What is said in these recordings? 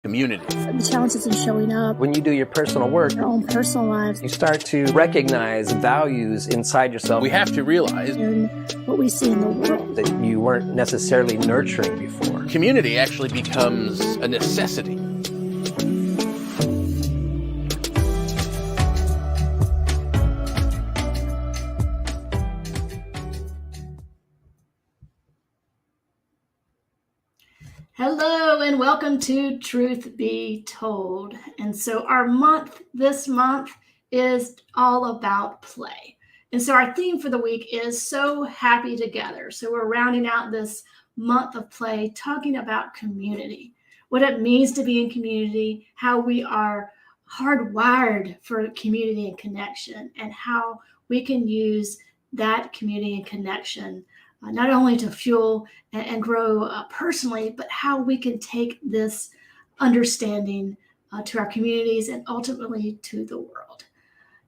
community. The challenges in showing up. When you do your personal work, your own personal lives, you start to recognize values inside yourself. We have to realize and what we see in the world that you weren't necessarily nurturing before. Community actually becomes a necessity. Hello and welcome to Truth Be Told. And so our this month is all about play. And so our theme for the week is So Happy Together. So we're rounding out this month of play talking about community, what it means to be in community, how we are hardwired for community and connection, and how we can use that community and connection not only to fuel and grow personally, but how we can take this understanding to our communities and ultimately to the world.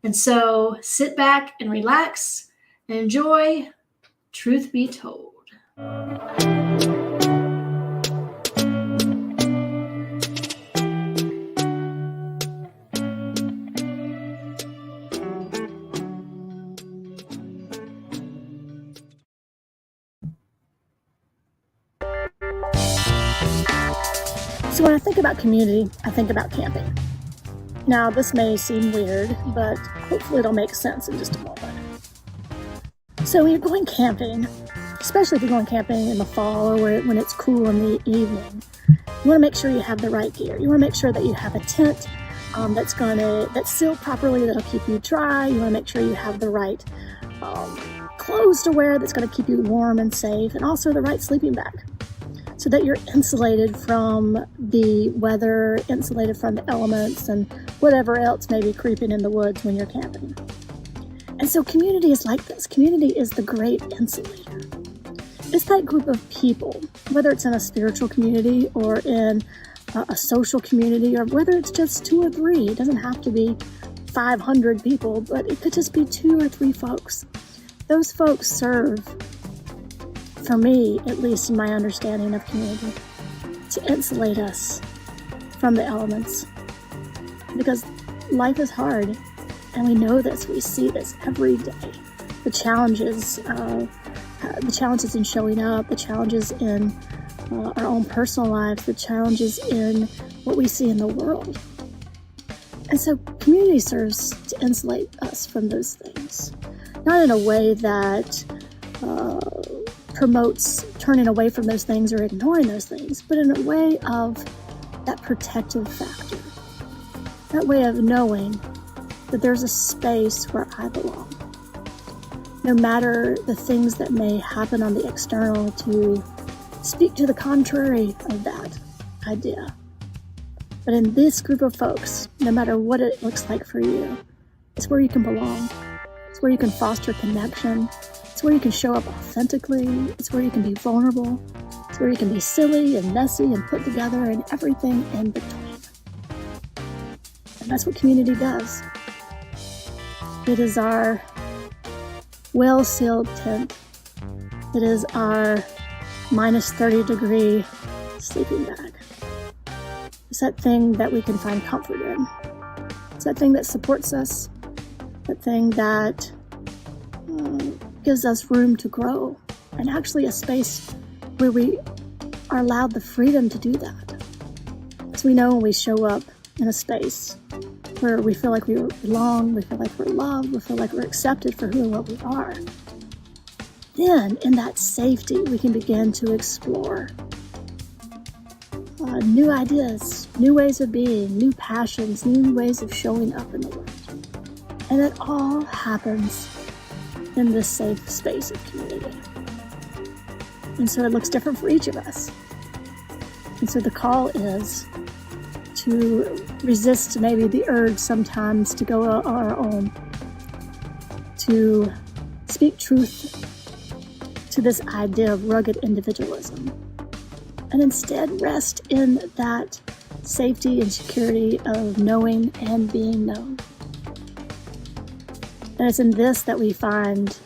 And so sit back and relax and enjoy Truth Be Told. So when I think about community, I think about camping. Now, this may seem weird, but hopefully it'll make sense in just a moment. So when you're going camping, especially if you're going camping in the fall or when it's cool in the evening, you want to make sure you have the right gear. You want to make sure that you have a tent that's sealed properly, that'll keep you dry. You want to make sure you have the right clothes to wear that's going to keep you warm and safe, and also the right sleeping bag, so that you're insulated from the weather, insulated from the elements, and whatever else may be creeping in the woods when you're camping. And so community is like this. Community is the great insulator. It's that group of people, whether it's in a spiritual community or in a social community, or whether it's just 2 or 3. It doesn't have to be 500 people, but it could just be 2 or 3 folks. Those folks serve, for me, at least in my understanding of community, to insulate us from the elements. Because life is hard, and we know this. We see this every day. The challenges in showing up, the challenges in our own personal lives, the challenges in what we see in the world. And so community serves to insulate us from those things. Not in a way that promotes turning away from those things or ignoring those things, but in a way of that protective factor. That way of knowing that there's a space where I belong. No matter the things that may happen on the external to speak to the contrary of that idea. But in this group of folks, no matter what it looks like for you, it's where you can belong. It's where you can foster connection. It's where you can show up authentically. It's where you can be vulnerable. It's where you can be silly and messy and put together and everything in between. And that's what community does. It is our well-sealed tent. It is our minus 30 degree sleeping bag. It's that thing that we can find comfort in. It's that thing that supports us. That thing that gives us room to grow, and actually a space where we are allowed the freedom to do that. Because we know when we show up in a space where we feel like we belong, we feel like we're loved, we feel like we're accepted for who and what we are, then in that safety we can begin to explore new ideas, new ways of being, new passions, new ways of showing up in the world. And it all happens in this safe space of community. And so it looks different for each of us. And so the call is to resist maybe the urge sometimes to go on our own, to speak truth to this idea of rugged individualism, and instead rest in that safety and security of knowing and being known. And it's in this that we find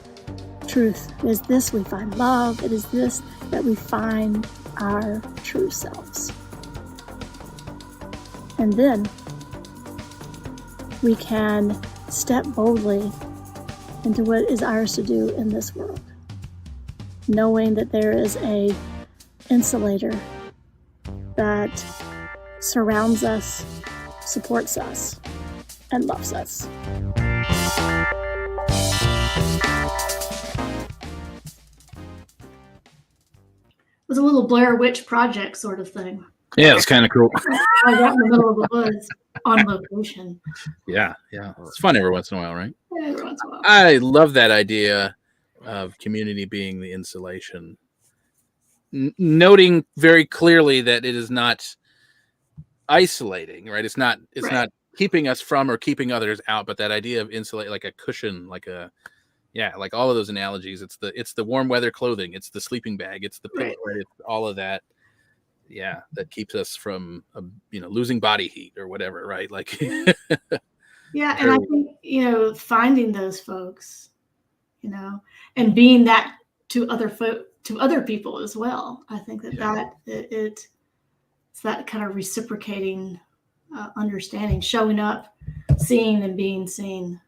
truth. It is this we find love. It is this that we find our true selves. And then we can step boldly into what is ours to do in this world, knowing that there is a insulator that surrounds us, supports us, and loves us. It was a little Blair Witch Project sort of thing. Yeah, it's kind of cool. I got in the middle of the woods on location. Yeah. It's fun every once in a while, right? Yeah, every once in a while. I love that idea of community being the insulation. Noting very clearly that it is not isolating, right? It's not keeping us from or keeping others out, but that idea of insulate, like a cushion, like all of those analogies. It's the warm weather clothing, it's the sleeping bag, it's the pillow, right? It's all of that. Yeah, that keeps us from losing body heat or whatever, right? Like yeah, and I think finding those folks, and being that to other people as well. I think it's that kind of reciprocating understanding, showing up, seeing and being seen.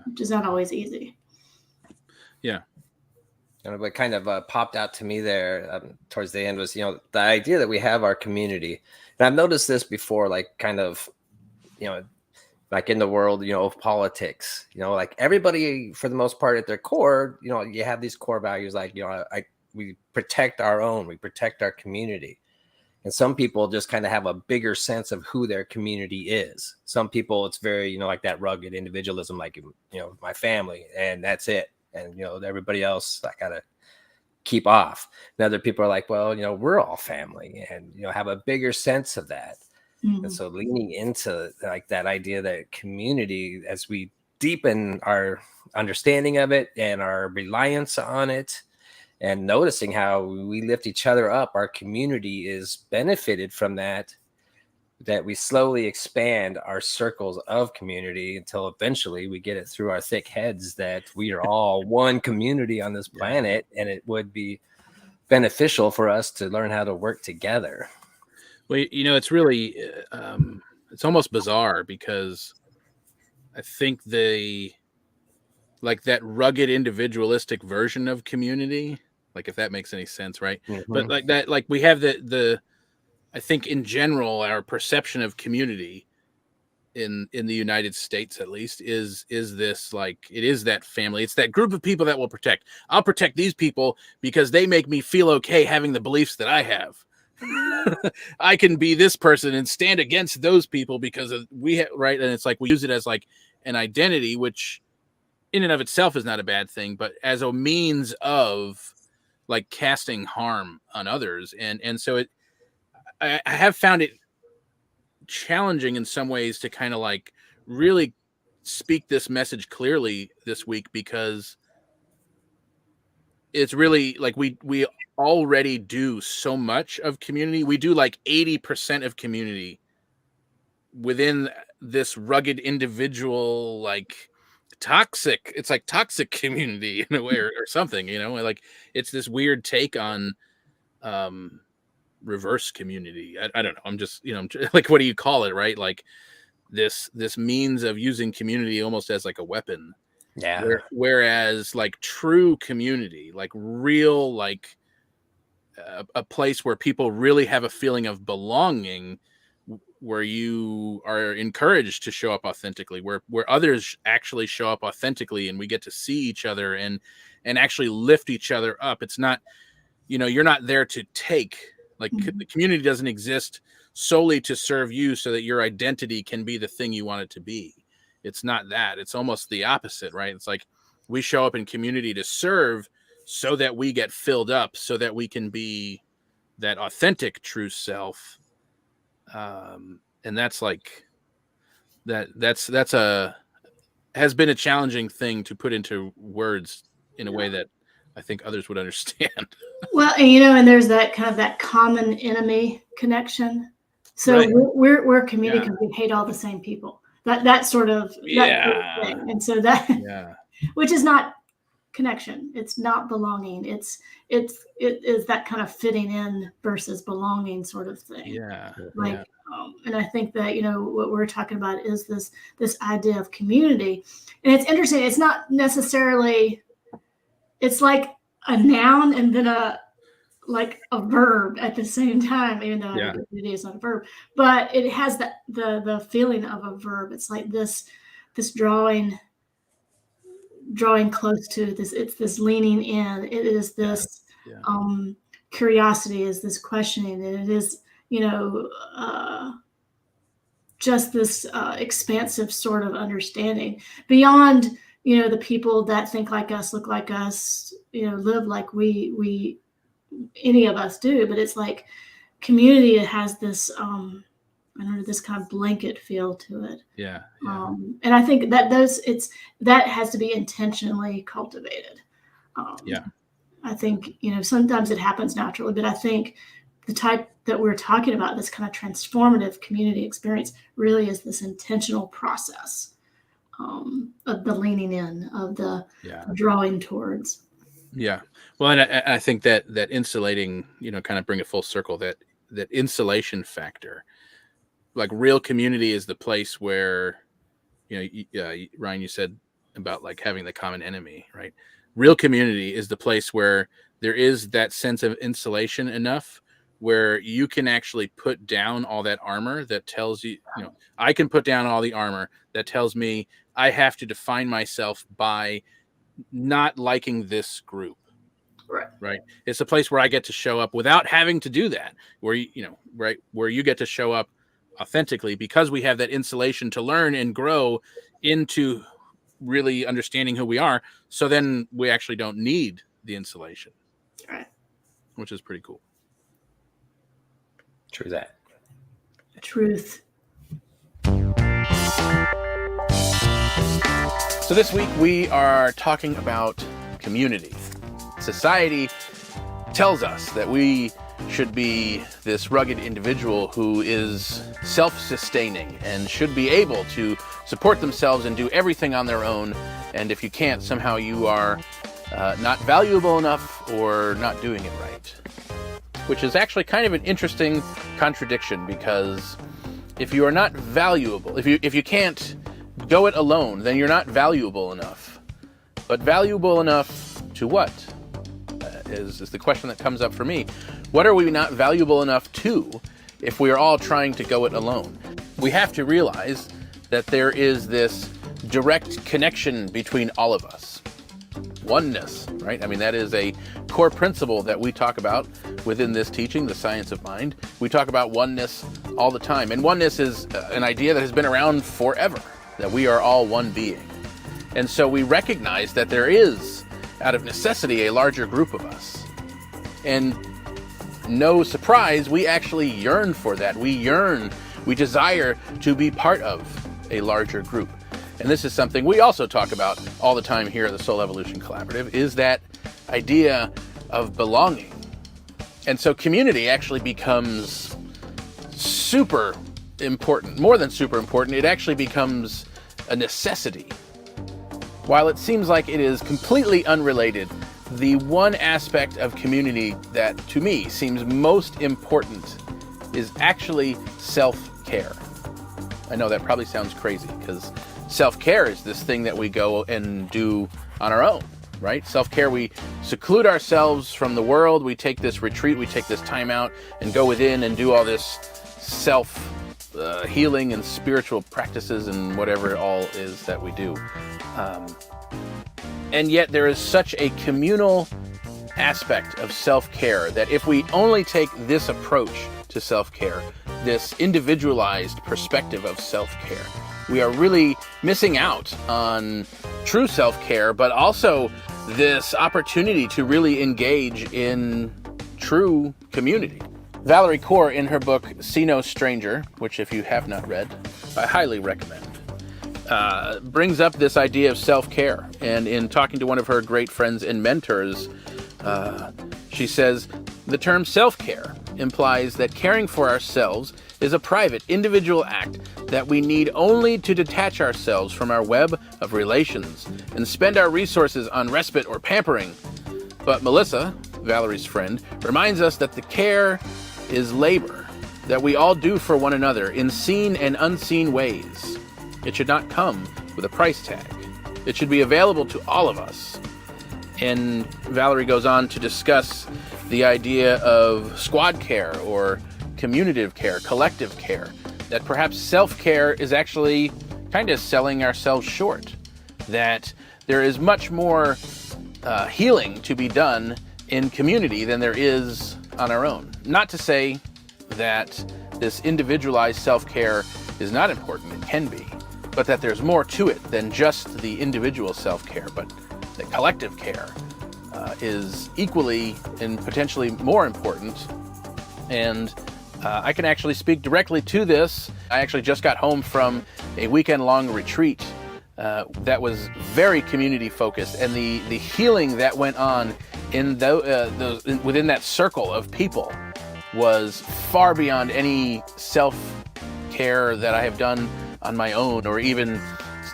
Which is not always easy. Yeah. What kind of popped out to me there towards the end was, the idea that we have our community. And I've noticed this before, like kind of, like in the world, of politics, like everybody for the most part at their core, you have these core values, like, we protect our own, we protect our community. And some people just kind of have a bigger sense of who their community is. Some people, it's very, like that rugged individualism, like, my family, and that's it. And, everybody else, I got to keep off. And other people are like, well, we're all family, and, have a bigger sense of that. Mm-hmm. And so leaning into like that idea that community, as we deepen our understanding of it and our reliance on it, and noticing how we lift each other up, our community is benefited from that we slowly expand our circles of community until eventually we get it through our thick heads that we are all one community on this planet, and it would be beneficial for us to learn how to work together. Well, it's really, it's almost bizarre, because I think that rugged individualistic version of community, like if that makes any sense, right? Mm-hmm. But like that, like we have I think in general, our perception of community in the United States, at least, is this, like, it is that family. It's that group of people that will protect. I'll protect these people because they make me feel okay having the beliefs that I have. I can be this person and stand against those people because right. And it's like, we use it as like an identity, which in and of itself is not a bad thing, but as a means of like casting harm on others. And so I have found it challenging in some ways to kind of like really speak this message clearly this week, because it's really like we already do so much of community. We do like 80% of community within this rugged individual, like toxic. It's like toxic community in a way, or something, like it's this weird take on reverse community. I don't know. I'm just, like, what do you call it? Right. Like this means of using community almost as like a weapon. Yeah. Whereas like true community, like real, like a place where people really have a feeling of belonging, where you are encouraged to show up authentically, where others actually show up authentically, and we get to see each other and actually lift each other up. It's not, you're not there to take. Like the community doesn't exist solely to serve you so that your identity can be the thing you want it to be. It's not that. It's almost the opposite, right? It's like we show up in community to serve so that we get filled up, so that we can be that authentic, true self. And that's like has been a challenging thing to put into words in a way that I think others would understand. Well, and there's that kind of that common enemy connection. So right. we're a community because we hate all the same people. That sort of that thing. And so that which is not connection. It's not belonging. It is that kind of fitting in versus belonging sort of thing. Yeah. Like, And I think that, what we're talking about is this idea of community. And it's interesting. It's not necessarily, it's like a noun and then a verb at the same time, even though community is not a verb, but it has the feeling of a verb. It's like this drawing close to this. It's this leaning in. It is this curiosity, is this questioning, and it is, just this expansive sort of understanding beyond, the people that think like us, look like us, live like we any of us do. But it's like community, it has this this kind of blanket feel to it. And I think that that has to be intentionally cultivated. I think, sometimes it happens naturally, but I think the type that we're talking about, this kind of transformative community experience, really is this intentional process of the leaning in, of the drawing towards. Yeah. Well, and I think that insulating, kind of bring it full circle, that insulation factor, like real community is the place where, Ryan, you said about like having the common enemy, right? Real community is the place where there is that sense of insulation enough where you can actually put down all that armor that tells you, I can put down all the armor that tells me I have to define myself by not liking this group. Right. It's a place where I get to show up without having to do that, where where you get to show up authentically because we have that insulation to learn and grow into really understanding who we are. So then we actually don't need the insulation, which is pretty cool. True that. Truth. So this week we are talking about community. Society tells us that we should be this rugged individual who is self-sustaining and should be able to support themselves and do everything on their own. And if you can't, somehow you are not valuable enough or not doing it right. Which is actually kind of an interesting contradiction, because if you are not valuable, if you can't go it alone, then you're not valuable enough. But valuable enough to what? Is the question that comes up for me. What are we not valuable enough to if we are all trying to go it alone? We have to realize that there is this direct connection between all of us. Oneness, right? I mean, that is a core principle that we talk about within this teaching, the science of mind. We talk about oneness all the time. And oneness is an idea that has been around forever, that we are all one being. And so we recognize that there is, out of necessity, a larger group of us. And no surprise, we actually yearn for that. We desire to be part of a larger group. And this is something we also talk about all the time here at the Soul Evolution Collaborative, is that idea of belonging. And so community actually becomes super important, more than super important. It actually becomes a necessity. While it seems like it is completely unrelated, the one aspect of community that to me seems most important is actually self-care. I know that probably sounds crazy, because self-care is this thing that we go and do on our own, right? Self-care, we seclude ourselves from the world, we take this retreat, we take this time out and go within and do all this self-healing and spiritual practices and whatever it all is that we do. And yet there is such a communal aspect of self-care that if we only take this approach to self-care, this individualized perspective of self-care, we are really missing out on true self-care, but also this opportunity to really engage in true community. Valerie Kaur, in her book See No Stranger, which if you have not read, I highly recommend, brings up this idea of self-care. And in talking to one of her great friends and mentors, she says, the term self-care implies that caring for ourselves is a private, individual act that we need only to detach ourselves from our web of relations and spend our resources on respite or pampering. But Melissa, Valerie's friend, reminds us that the care is labor, that we all do for one another in seen and unseen ways. It should not come with a price tag. It should be available to all of us. And Valerie goes on to discuss the idea of squad care or communitive care, collective care, that perhaps self-care is actually kind of selling ourselves short, that there is much more healing to be done in community than there is on our own. Not to say that this individualized self-care is not important, it can be, but that there's more to it than just the individual self-care, but the collective care is equally and potentially more important. And I can actually speak directly to this. I actually just got home from a weekend-long retreat that was very community-focused, and the healing that went on in within that circle of people was far beyond any self-care that I have done on my own, or even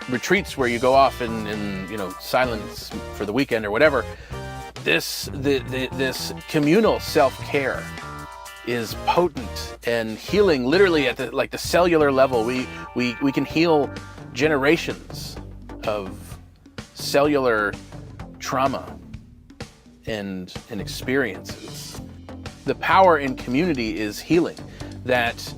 retreats where you go off in silence for the weekend or whatever. This communal self-care is potent and healing, literally at the cellular level. We can heal generations of cellular trauma and experiences. The power in community is healing. That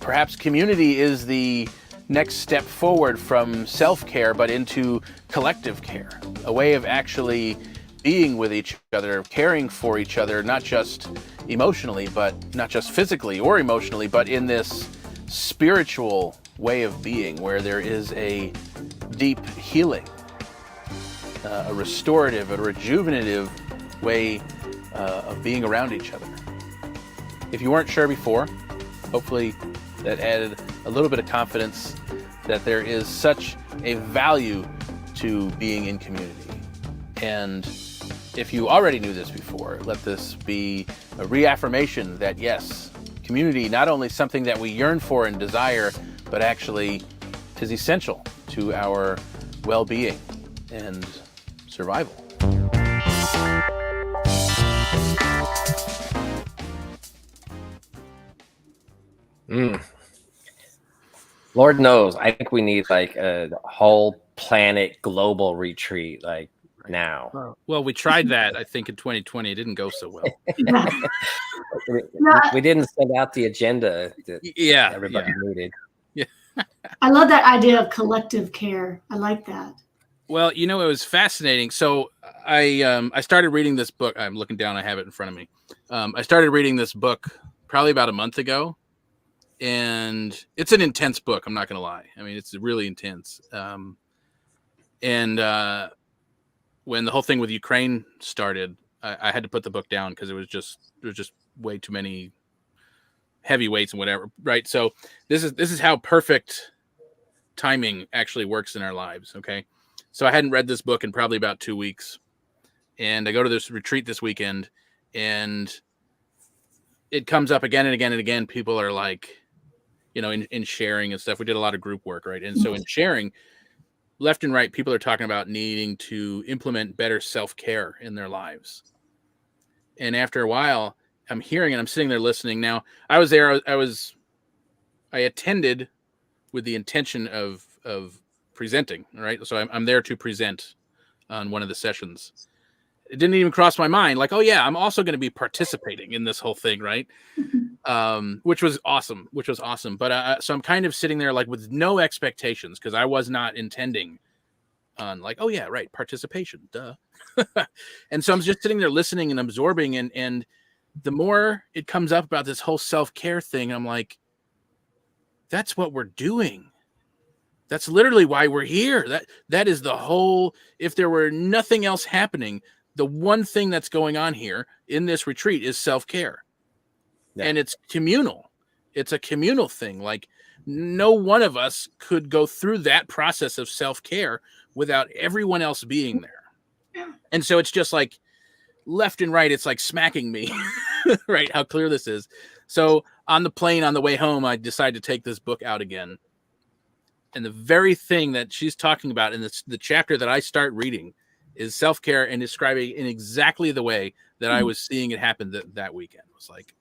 perhaps community is the next step forward from self-care, but into collective care, a way of actually being with each other, caring for each other, not just emotionally, but not just physically or emotionally, but in this spiritual way of being where there is a deep healing, a restorative, a rejuvenative way of being around each other. If you weren't sure before, hopefully that added a little bit of confidence that there is such a value to being in community. And if you already knew this before, let this be a reaffirmation that yes, community not only something that we yearn for and desire, but actually is essential to our well-being and survival. Lord knows, I think we need like a whole planet global retreat, like now. Well, we tried that, I think, in 2020. It didn't go so well. We didn't send out the agenda that everybody needed. I love that idea of collective care. I like that. Well, it was fascinating. So I started reading this book. I'm looking down. I have it in front of me. I started reading this book probably about a month ago, and it's an intense book. I'm not going to lie. I mean, it's really intense. And when the whole thing with Ukraine started, I had to put the book down because there was just way too many heavyweights and whatever. Right. So this is how perfect timing actually works in our lives. Okay. So I hadn't read this book in probably about 2 weeks, and I go to this retreat this weekend, and it comes up again and again and again. People are like, in sharing and stuff. We did a lot of group work. Right. And so in sharing, left and right, people are talking about needing to implement better self-care in their lives. And after a while, I'm hearing and I'm sitting there listening. Now, I was there. I attended with the intention of presenting. Right. So I'm there to present on one of the sessions. It didn't even cross my mind. Like, oh yeah, I'm also going to be participating in this whole thing. Right. Which was awesome. But so I'm kind of sitting there like with no expectations, because I was not intending on like, oh yeah, right, participation, duh. And so I'm just sitting there listening and absorbing, and the more it comes up about this whole self-care thing, I'm like, that's what we're doing. That's literally why we're here. That is the whole, if there were nothing else happening, the one thing that's going on here in this retreat is self-care. Yeah. And it's communal. It's a communal thing. Like, no one of us could go through that process of self-care without everyone else being there. Yeah. And so it's just like left and right, it's like smacking me, right? How clear this is. So on the plane on the way home, I decided to take this book out again. And the very thing that she's talking about in the chapter that I start reading is self-care, and describing in exactly the way that I was seeing it happen that weekend. It was like,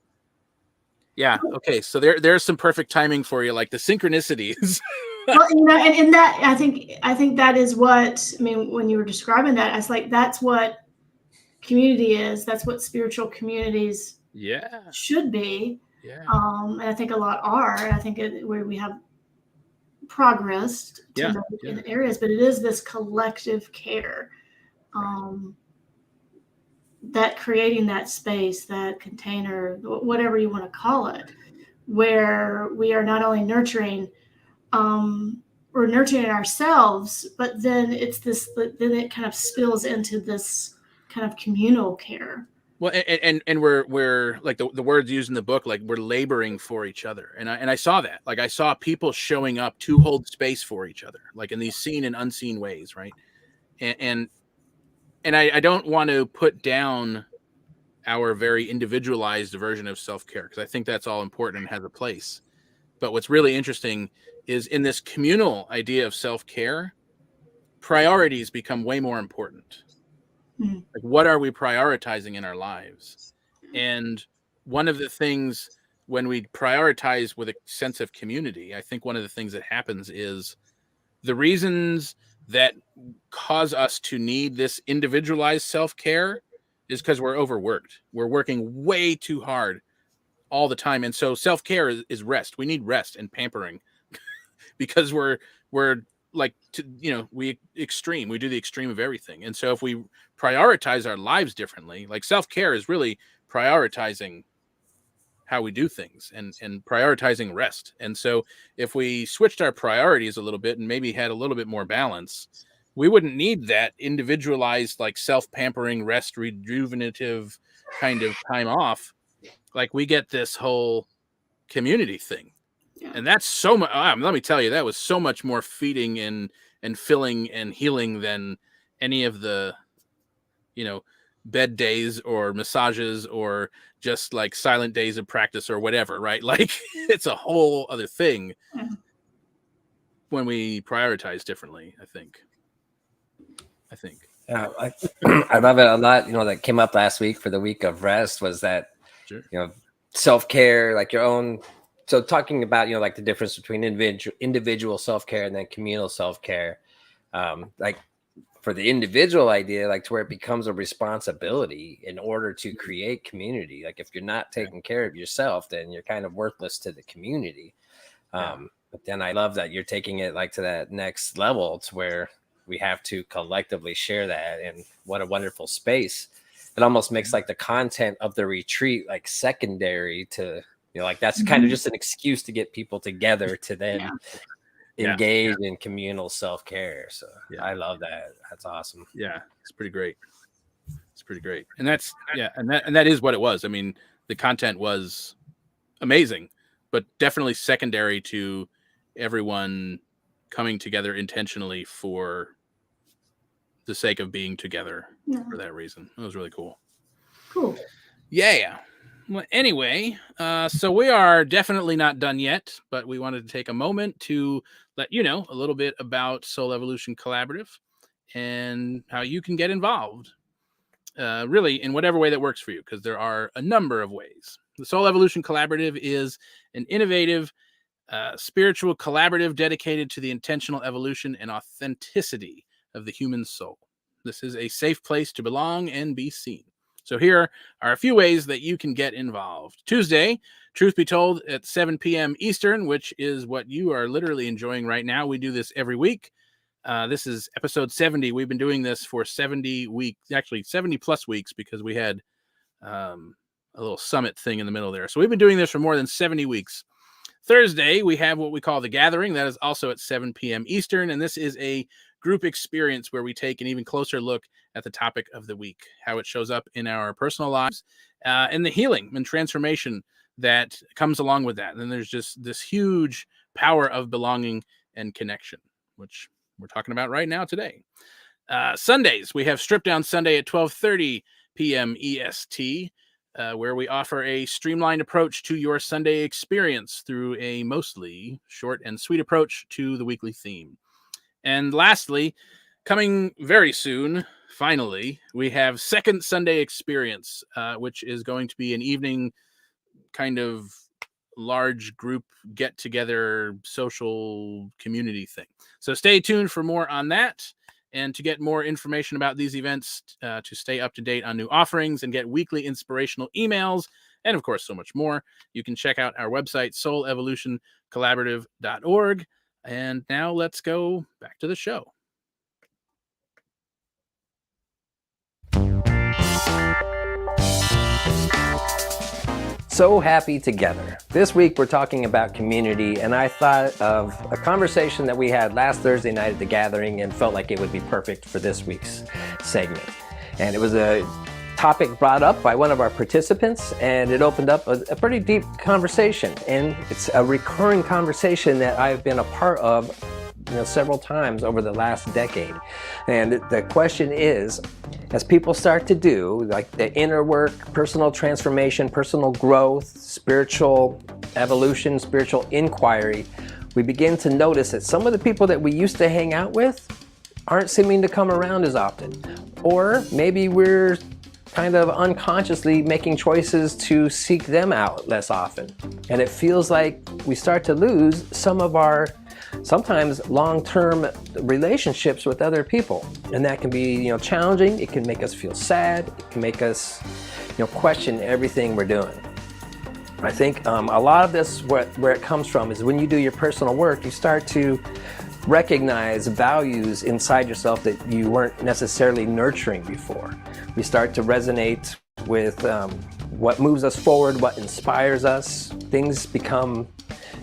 Yeah. Okay. So there's some perfect timing for you, like the synchronicities. Well, and that I think that is what I mean when you were describing that. I was like, that's what community is. That's what spiritual communities Yeah. should be. Yeah. And I think a lot are. And I think where we have progressed Yeah. in areas, but it is this collective care. That creating that space, that container, whatever you want to call it, where we are not only nurturing, we're nurturing ourselves, but then then it kind of spills into this kind of communal care. Well, and we're like the words used in the book, like we're laboring for each other, and I saw that. Like I saw people showing up to hold space for each other, like in these seen and unseen ways, right? And I don't want to put down our very individualized version of self-care, because I think that's all important and has a place. But what's really interesting is in this communal idea of self-care, priorities become way more important. Like, what are we prioritizing in our lives? And one of the things when we prioritize with a sense of community, I think one of the things that happens is the reasons that cause us to need this individualized self-care is because we're overworked. We're working way too hard all the time. And so self-care is rest. We need rest and pampering because we're like, we do the extreme of everything. And so if we prioritize our lives differently, like self-care is really prioritizing how we do things and prioritizing rest. And so if we switched our priorities a little bit and maybe had a little bit more balance, we wouldn't need that individualized, like self-pampering, rest, rejuvenative kind of time off. Like we get this whole community thing. Yeah. And that's so much. Let me tell you, that was so much more feeding and filling and healing than any of the, bed days or massages or just like silent days of practice or whatever, right? Like it's a whole other thing when we prioritize differently, I think. Yeah, I love it a lot. That came up last week for the week of rest was that, sure. Self-care, like your own. So talking about, like the difference between individual self-care and then communal self-care, like for the individual idea, like to where it becomes a responsibility in order to create community. Like if you're not taking care of yourself, then you're kind of worthless to the community. But then I love that you're taking it like to that next level to where we have to collectively share that. And what a wonderful space. It almost makes like the content of the retreat like secondary to, like that's kind of just an excuse to get people together to then engage in communal self-care. So I love that. That's awesome. Yeah, it's pretty great. And that's and that is what it was. I mean, the content was amazing, but definitely secondary to everyone coming together intentionally for the sake of being together for that reason. It was really cool. Cool. Yeah. Well, anyway, so we are definitely not done yet, but we wanted to take a moment to let you know a little bit about Soul Evolution Collaborative and how you can get involved, really in whatever way that works for you, because there are a number of ways. The Soul Evolution Collaborative is an innovative, spiritual collaborative dedicated to the intentional evolution and authenticity of the human soul. This is a safe place to belong and be seen. So here are a few ways that you can get involved. Tuesday, truth be told, at 7 p.m. Eastern, which is what you are literally enjoying right now. We do this every week. This is episode 70. We've been doing this for 70 weeks, actually 70 plus weeks, because we had a little summit thing in the middle there. So we've been doing this for more than 70 weeks. Thursday, we have what we call the Gathering. That is also at 7 p.m. Eastern. And this is a group experience where we take an even closer look at the topic of the week, how it shows up in our personal lives, and the healing and transformation that comes along with that. And then there's just this huge power of belonging and connection, which we're talking about right now today. Sundays, we have Strip Down Sunday at 12:30 p.m. EST, where we offer a streamlined approach to your Sunday experience through a mostly short and sweet approach to the weekly theme. And lastly, coming very soon, finally, we have Second Sunday Experience, which is going to be an evening kind of large group get together social community thing. So stay tuned for more on that. And to get more information about these events, to stay up to date on new offerings and get weekly inspirational emails, and of course, so much more, you can check out our website, soulevolutioncollaborative.org. And now let's go back to the show. So happy together. This week we're talking about community, and I thought of a conversation that we had last Thursday night at the gathering and felt like it would be perfect for this week's segment. And it was a topic brought up by one of our participants, and it opened up a pretty deep conversation. And it's a recurring conversation that I've been a part of several times over the last decade. And the question is, as people start to do like the inner work, personal transformation, personal growth, spiritual evolution, spiritual inquiry, we begin to notice that some of the people that we used to hang out with aren't seeming to come around as often. Or maybe we're kind of unconsciously making choices to seek them out less often. And it feels like we start to lose some of our sometimes long-term relationships with other people. And that can be, challenging. It can make us feel sad. It can make us, question everything we're doing. I think a lot of this, where it comes from is when you do your personal work, you start to recognize values inside yourself that you weren't necessarily nurturing before. We start to resonate with what moves us forward, what inspires us. Things become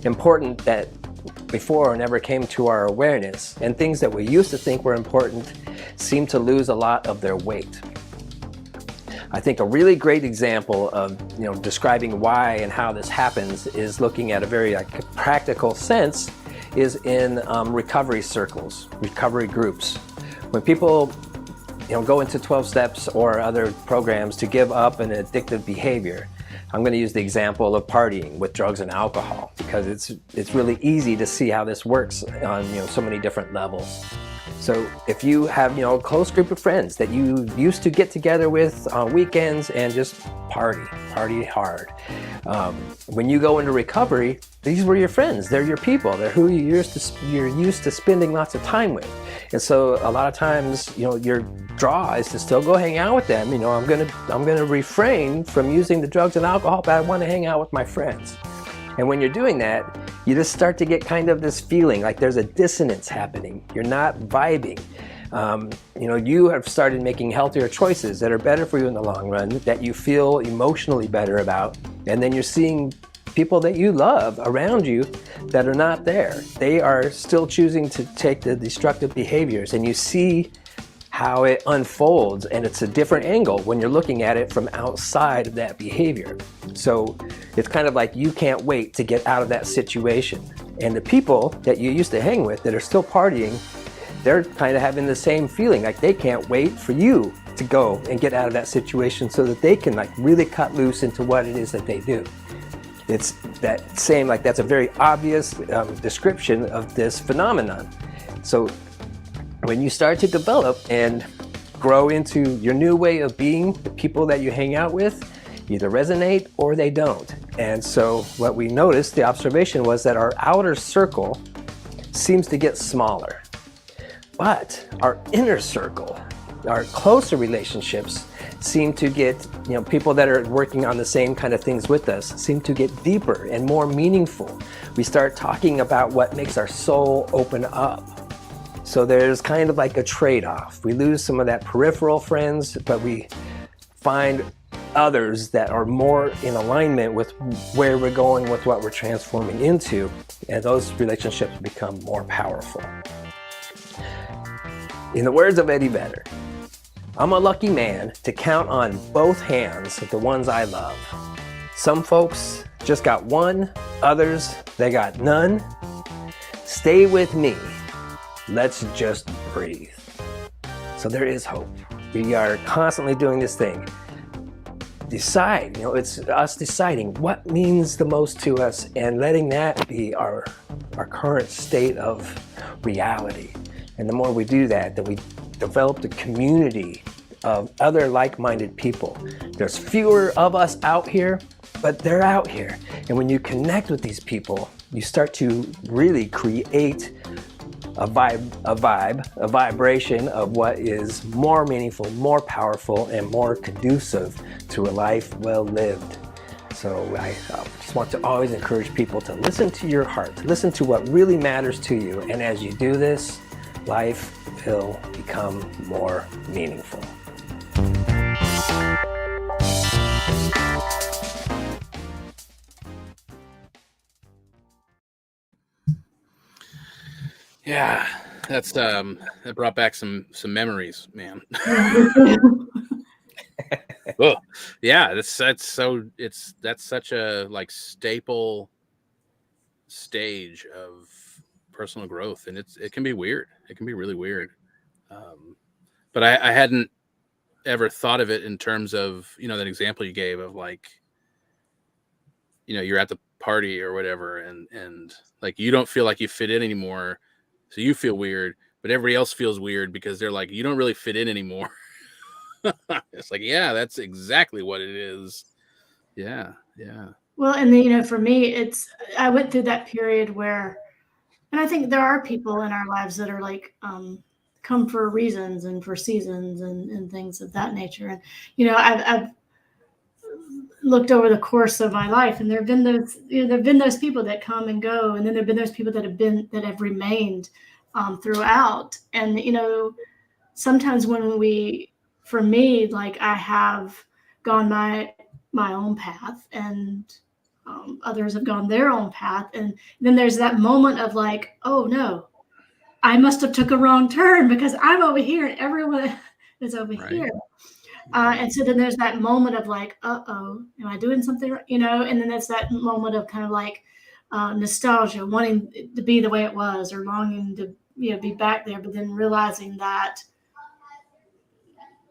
important that before never came to our awareness, and things that we used to think were important seem to lose a lot of their weight. I think a really great example of describing why and how this happens is looking at a very practical sense is in recovery circles, recovery groups. When people go into 12 steps or other programs to give up an addictive behavior, I'm going to use the example of partying with drugs and alcohol because it's really easy to see how this works on so many different levels. So if you have a close group of friends that you used to get together with on weekends and just party hard, when you go into recovery, these were your friends. They're your people. They're who you're used to spending lots of time with. And so a lot of times, your draw is to still go hang out with them. I'm gonna refrain from using the drugs and alcohol, but I want to hang out with my friends. And when you're doing that, you just start to get kind of this feeling like there's a dissonance happening. You're not vibing. You have started making healthier choices that are better for you in the long run, that you feel emotionally better about. And then you're seeing people that you love around you that are not there. They are still choosing to take the destructive behaviors, and you see how it unfolds, and it's a different angle when you're looking at it from outside of that behavior. So it's kind of like you can't wait to get out of that situation. And the people that you used to hang with that are still partying, they're kind of having the same feeling, like they can't wait for you to go and get out of that situation so that they can really cut loose into what it is that they do. It's that same, that's a very obvious description of this phenomenon. So when you start to develop and grow into your new way of being, the people that you hang out with either resonate or they don't. And so what we noticed, the observation was that our outer circle seems to get smaller, but our inner circle, our closer relationships seem to get, people that are working on the same kind of things with us seem to get deeper and more meaningful. We start talking about what makes our soul open up. So there's kind of like a trade-off. We lose some of that peripheral friends, but we find others that are more in alignment with where we're going with what we're transforming into, and those relationships become more powerful. In the words of Eddie Vedder, I'm a lucky man to count on both hands the ones I love. Some folks just got one, others, they got none. Stay with me. Let's just breathe. So there is hope. We are constantly doing this thing. Decide, it's us deciding what means the most to us and letting that be our current state of reality. And the more we do that, then we develop the community of other like-minded people. There's fewer of us out here, but they're out here. And when you connect with these people, you start to really create a vibration of what is more meaningful, more powerful, and more conducive to a life well lived. So I just want to always encourage people to listen to your heart, to listen to what really matters to you. And as you do this, life will become more meaningful. Yeah, that's that brought back some memories, man. Oh, yeah, that's such a like staple stage of personal growth, and it can be weird. It can be really weird. But I hadn't ever thought of it in terms of, that example you gave of like, you're at the party or whatever, and like you don't feel like you fit in anymore. So you feel weird, but everybody else feels weird because they're like, you don't really fit in anymore. It's like, yeah, that's exactly what it is. Yeah. Well, and then, for me, I went through that period where, and I think there are people in our lives that are like, come for reasons and for seasons and things of that nature. And, I've looked over the course of my life, and there've been those people that come and go, and then there've been those people that have remained throughout. And sometimes for me, like I have gone my own path, and others have gone their own path, and then there's that moment of like, oh no, I must have took a wrong turn because I'm over here and everyone is over here. And so then there's that moment of like, uh-oh, am I doing something? And then there's that moment of kind of like nostalgia, wanting to be the way it was, or longing to, be back there, but then realizing that,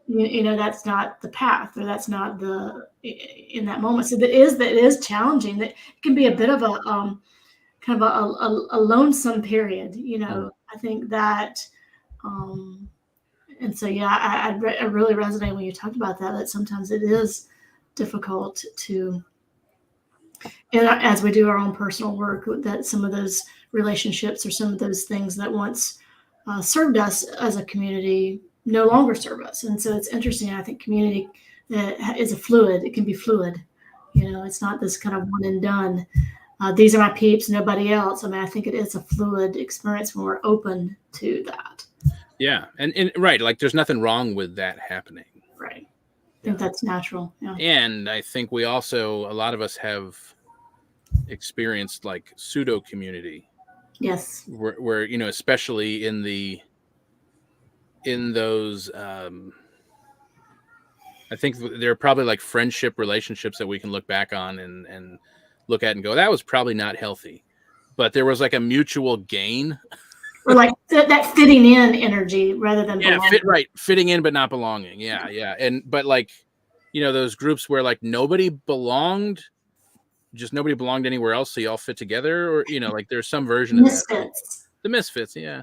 that's not the path, or that's not in that moment. So that is challenging. That can be a bit of a kind of a lonesome period, I think that, and so, yeah, I really resonate when you talked about that sometimes it is difficult to, and as we do our own personal work, that some of those relationships or some of those things that once served us as a community no longer serve us. And so it's interesting. I think community is it can be fluid. It's not this kind of one and done. These are my peeps, nobody else. I mean, I think it is a fluid experience when we're open to that. Yeah. And right. Like there's nothing wrong with that happening. Right. I think that's natural. Yeah. And I think a lot of us have experienced like pseudo community. Yes. Where especially in those, I think there are probably like friendship relationships that we can look back on and look at and go, that was probably not healthy, but there was like a mutual gain. Or like that fitting in energy rather than fitting in but not belonging. Yeah. But like, those groups where like nobody belonged anywhere else, so you all fit together, or like there's some version of that. The misfits, yeah.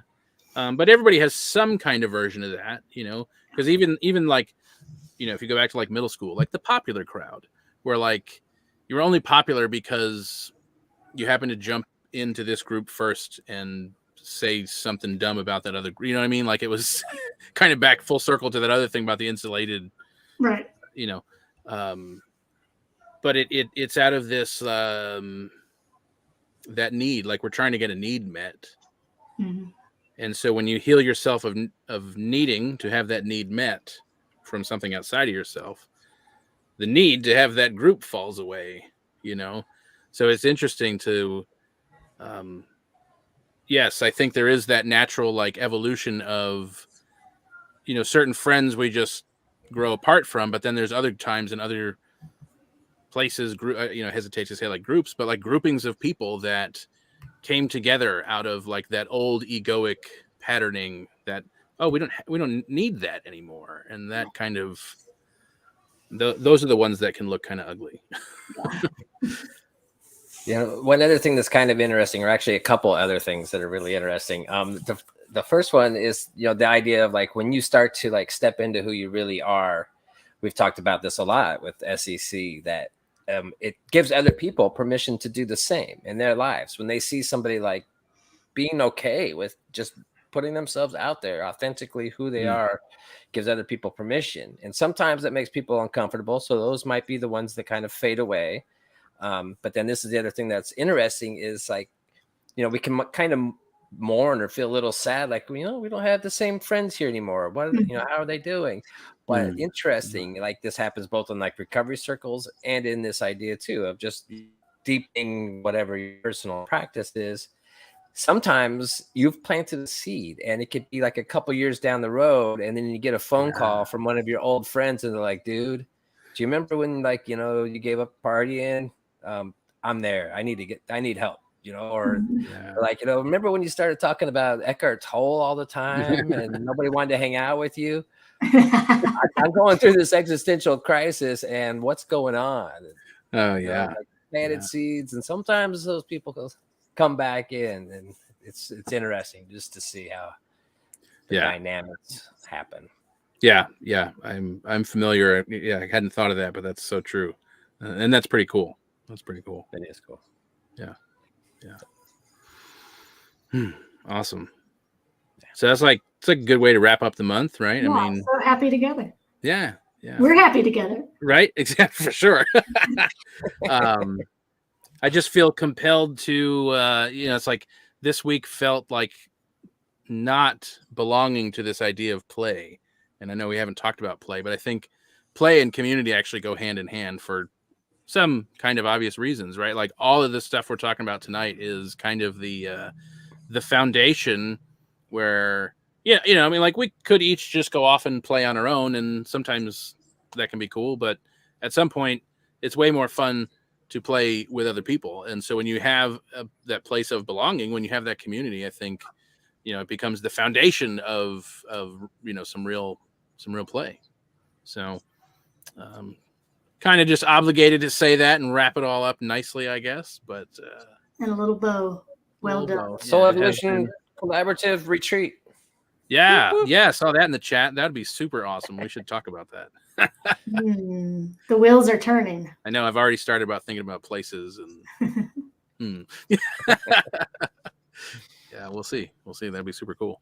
But everybody has some kind of version of that, because even like, if you go back to like middle school, like the popular crowd, where like you're only popular because you happen to jump into this group first and say something dumb about that other, you know what I mean? Like it was kind of back full circle to that other thing about the insulated, right? But it's out of this that need, like we're trying to get a need met. Mm-hmm. And so when you heal yourself of needing to have that need met from something outside of yourself, the need to have that group falls away, So it's interesting to, yes, I think there is that natural like evolution of, certain friends we just grow apart from, but then there's other times and other places, hesitate to say like groups, but like groupings of people that came together out of like that old egoic patterning that, we don't need that anymore. And that kind of, those are the ones that can look kind of ugly. One other thing that's kind of interesting, or actually a couple other things that are really interesting. The first one is, the idea of like, when you start to like step into who you really are, we've talked about this a lot with SEC, that it gives other people permission to do the same in their lives when they see somebody like being okay with just putting themselves out there authentically who they are, gives other people permission. And sometimes that makes people uncomfortable, so those might be the ones that kind of fade away. But then this is the other thing that's interesting is like, you know, we can kind of mourn or feel a little sad, like, you know, we don't have the same friends here anymore. What, you know, how are they doing? But interesting, like this happens both in like recovery circles and in this idea too of just deepening whatever your personal practice is. Sometimes you've planted a seed and it could be like a couple years down the road, and then you get a phone call from one of your old friends and they're like, dude, do you remember when, like, you know, you gave up partying? I'm there. I need help, you know, or like, you know, remember when you started talking about Eckhart Tolle all the time and nobody wanted to hang out with you? I'm going through this existential crisis, and what's going on? Oh You know, yeah. like planted seeds, and sometimes those people come back in, and it's interesting just to see how the dynamics happen. Yeah. I'm familiar. Yeah, I hadn't thought of that, but that's so true, and that's pretty cool. That's pretty cool. It is cool. Yeah. Awesome. So that's like, it's a good way to wrap up the month, right? Yeah, I mean, so happy together. yeah. We're happy together. Right? Exactly, for sure. I just feel compelled to, you know, it's like this week felt like not belonging to this idea of play. And I know we haven't talked about play, but I think play and community actually go hand in hand for some kind of obvious reasons, right? Like all of this stuff we're talking about tonight is kind of the foundation where, yeah, you know, I mean, like we could each just go off and play on our own, and sometimes that can be cool, but at some point it's way more fun to play with other people. And so when you have that place of belonging, when you have that community, I think, you know, it becomes the foundation of you know, some real play. So kind of just obligated to say that and wrap it all up nicely, I guess, but And a little bow. Well done. Soul Yeah, Evolution Collaborative Retreat. Yeah, I saw that in the chat. That'd be super awesome. We should talk about that. The wheels are turning. I know I've already started about thinking about places and yeah, we'll see. That'd be super cool.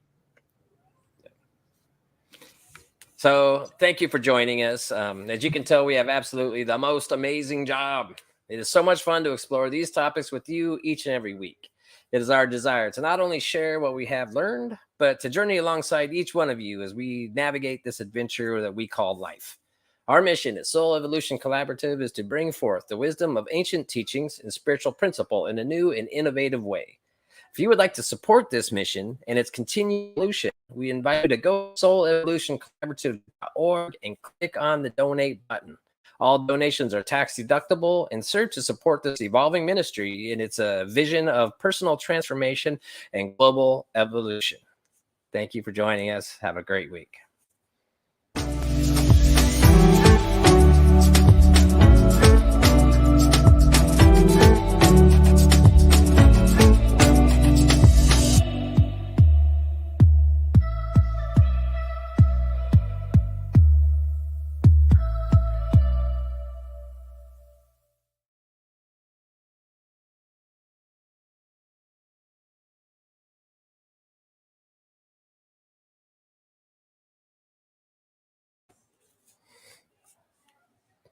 So thank you for joining us. As you can tell, we have absolutely the most amazing job. It is so much fun to explore these topics with you each and every week. It is our desire to not only share what we have learned, but to journey alongside each one of you as we navigate this adventure that we call life. Our mission at Soul Evolution Collaborative is to bring forth the wisdom of ancient teachings and spiritual principle in a new and innovative way. If you would like to support this mission and its continued evolution, we invite you to go to soulevolutioncollaborative.org and click on the donate button. All donations are tax deductible and serve to support this evolving ministry in its vision of personal transformation and global evolution. Thank you for joining us. Have a great week.